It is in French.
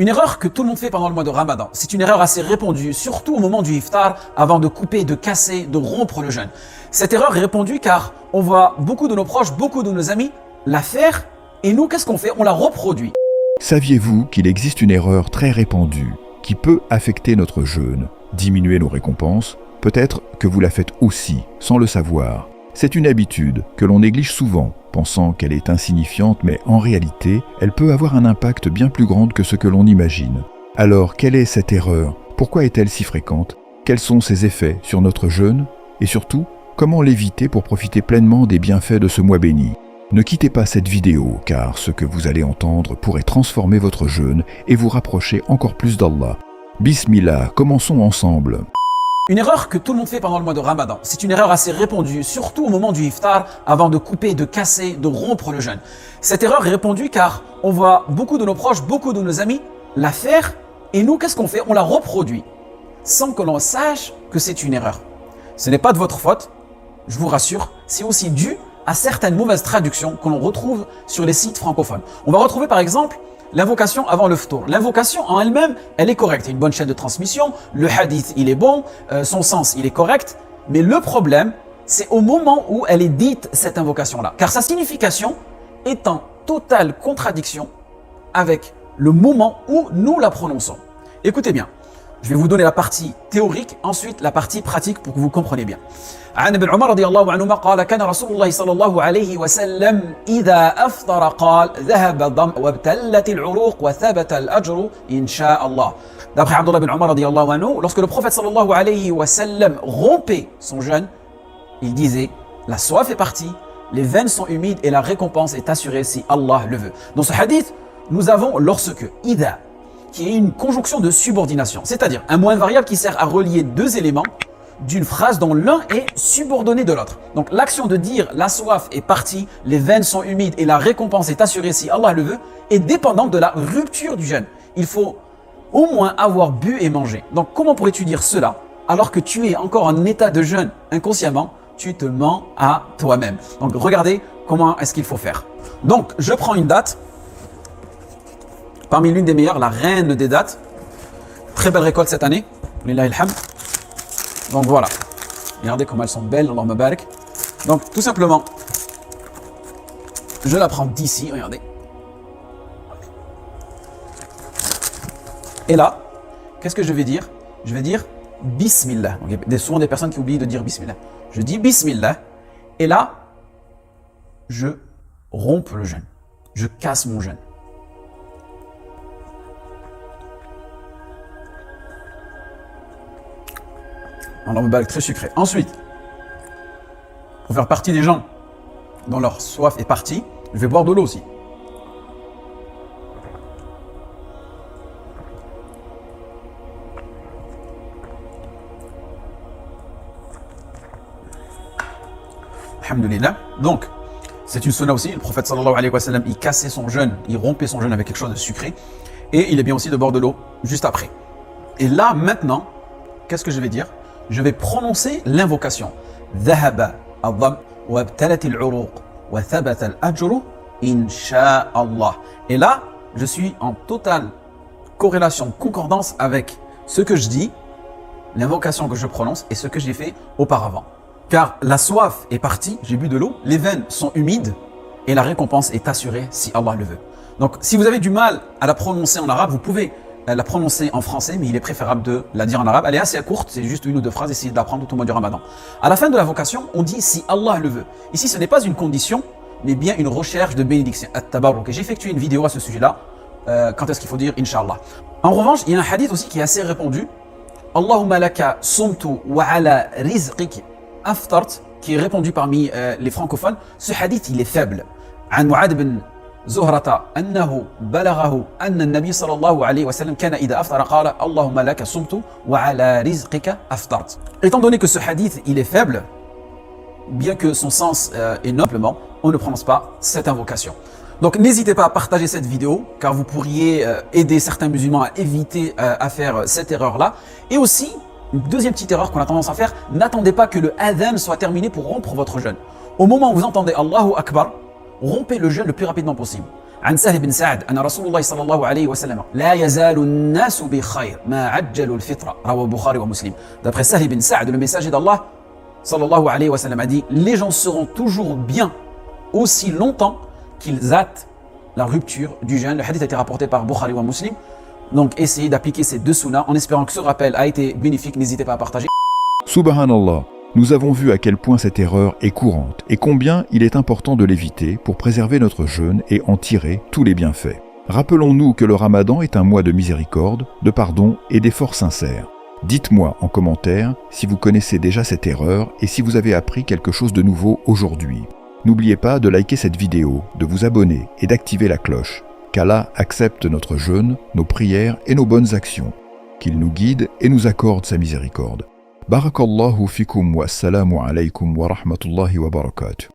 Une erreur que tout le monde fait pendant le mois de Ramadan. C'est une erreur assez répandue, surtout au moment du iftar, avant de couper, de casser, de rompre le jeûne. Cette erreur est répandue car on voit beaucoup de nos proches, beaucoup de nos amis la faire et nous, qu'est-ce qu'on fait? On la reproduit. Saviez-vous qu'il existe une erreur très répandue qui peut affecter notre jeûne, diminuer nos récompenses? Peut-être que vous la faites aussi, sans le savoir. C'est une habitude que l'on néglige souvent, pensant qu'elle est insignifiante, mais en réalité, elle peut avoir un impact bien plus grand que ce que l'on imagine. Alors, quelle est cette erreur? Pourquoi est-elle si fréquente? Quels sont ses effets sur notre jeûne? Et surtout, comment l'éviter pour profiter pleinement des bienfaits de ce mois béni? Ne quittez pas cette vidéo, car ce que vous allez entendre pourrait transformer votre jeûne et vous rapprocher encore plus d'Allah. Bismillah, commençons ensemble. Une erreur que tout le monde fait pendant le mois de Ramadan. C'est une erreur assez répandue, surtout au moment du iftar, avant de couper, de casser, de rompre le jeûne. Cette erreur est répandue car on voit beaucoup de nos proches, beaucoup de nos amis la faire et nous, qu'est-ce qu'on fait? On la reproduit sans que l'on sache que c'est une erreur. Ce n'est pas de votre faute, je vous rassure, c'est aussi dû à certaines mauvaises traductions que l'on retrouve sur les sites francophones. On va retrouver par exemple l'invocation avant le ftour. L'invocation en elle-même, elle est correcte. Il y a une bonne chaîne de transmission, le hadith, il est bon, son sens, il est correct. Mais le problème, c'est au moment où elle est dite, cette invocation-là. Car sa signification est en totale contradiction avec le moment où nous la prononçons. Écoutez bien, je vais vous donner la partie théorique, ensuite la partie pratique pour que vous compreniez bien. عن ابن عمر رضي الله عنهما قال كان رسول الله صلى الله عليه وسلم إذا أفطر قال ذهب الظمأ وابتلت العروق وثبت الأجر إن شاء الله. D'après Abdullah ibn Umar radiyallahu anhu, lorsque le prophète sallallahu alayhi wa sallam rompait son jeûne, il disait la soif est partie, les veines sont humides et la récompense est assurée si Allah le veut. Dans ce hadith, nous avons lorsque ida, qui est une conjonction de subordination, c'est-à-dire un mot invariable qui sert à relier deux éléments d'une phrase dont l'un est subordonné de l'autre. Donc l'action de dire la soif est partie, les veines sont humides et la récompense est assurée si Allah le veut est dépendante de la rupture du jeûne. Il faut au moins avoir bu et mangé. Donc comment pourrais-tu dire cela alors que tu es encore en état de jeûne? Inconsciemment, tu te mens à toi-même. Donc regardez comment est-ce qu'il faut faire. Donc je prends une date, parmi l'une des meilleures, la reine des dates. Très belle récolte cette année. Lillahi alhamd. Donc voilà, regardez comme elles sont belles, Allah mabarak. Donc tout simplement, je la prends d'ici, regardez. Et là, qu'est-ce que je vais dire? Je vais dire Bismillah. Donc, il y a souvent des personnes qui oublient de dire Bismillah. Je dis Bismillah, et là, je romps le jeûne. Je casse mon jeûne. Allah me balle très sucré. Ensuite, pour faire partie des gens dont leur soif est partie, je vais boire de l'eau aussi. Alhamdulillah. Donc, c'est une sunna aussi. Le prophète sallallahu alayhi wa sallam, il cassait son jeûne, il rompait son jeûne avec quelque chose de sucré. Et il est bien aussi de boire de l'eau juste après. Et là, maintenant, qu'est-ce que je vais dire? Je vais prononcer l'invocation. ذهب الظمأ وابتلت العروق وثبت الأجر إن شاء الله. Et là, je suis en totale corrélation, concordance avec ce que je dis, l'invocation que je prononce et ce que j'ai fait auparavant. Car la soif est partie, j'ai bu de l'eau, les veines sont humides et la récompense est assurée si Allah le veut. Donc, si vous avez du mal à la prononcer en arabe, vous pouvez la prononcer en français, mais il est préférable de la dire en arabe. Elle est assez courte, c'est juste une ou deux phrases, essayez de l'apprendre tout au mois du Ramadan. À la fin de l'invocation, on dit si Allah le veut. Ici, ce n'est pas une condition, mais bien une recherche de bénédiction. At-tabarruk. J'ai effectué une vidéo à ce sujet-là. Quand est-ce qu'il faut dire Inch'Allah. En revanche, il y a un hadith aussi qui est assez répandu. Allahumma laka sumtu wa ala rizqik aftart, qui est répandu parmi les francophones. Ce hadith, il est faible. An Mu'ad bin زهرة أنه بلغه أن النبي صلى الله عليه وسلم كان إذا أفطر قال اللهم لك صمت وعلى رزقك أفطرت. Étant donné que ce hadith il est faible, bien que son sens est noblement, on ne prononce pas cette invocation. Donc n'hésitez pas à partager cette vidéo car vous pourriez aider certains musulmans à éviter à faire cette erreur-là. Et aussi, une deuxième petite erreur qu'on a tendance à faire, n'attendez pas que le adhan soit terminé pour rompre votre jeûne. Au moment où vous entendez Allahu Akbar, rompez le jeûne le plus rapidement possible. عن سهل بن سعد أن رسول الله صلى الله عليه وسلم لا يزال الناس بخير ما عجلوا الفطرة رواه البخاري ومسلم. D'après Sahl ibn Sa'd, le messager d'Allah sallallahu alayhi wa sallam a dit: les gens seront toujours bien aussi longtemps qu'ils hâtent la rupture du jeûne. Le hadith a été rapporté par Bukhari wa Muslim. Donc essayez d'appliquer ces deux sunnas en espérant que ce rappel a été bénéfique. N'hésitez pas à partager. Subhanallah, nous avons vu à quel point cette erreur est courante et combien il est important de l'éviter pour préserver notre jeûne et en tirer tous les bienfaits. Rappelons-nous que le Ramadan est un mois de miséricorde, de pardon et d'efforts sincères. Dites-moi en commentaire si vous connaissez déjà cette erreur et si vous avez appris quelque chose de nouveau aujourd'hui. N'oubliez pas de liker cette vidéo, de vous abonner et d'activer la cloche. Qu'Allah accepte notre jeûne, nos prières et nos bonnes actions. Qu'il nous guide et nous accorde sa miséricorde. Barakallahu fikum wa assalamu alaykum wa rahmatullahi wa barakatuh.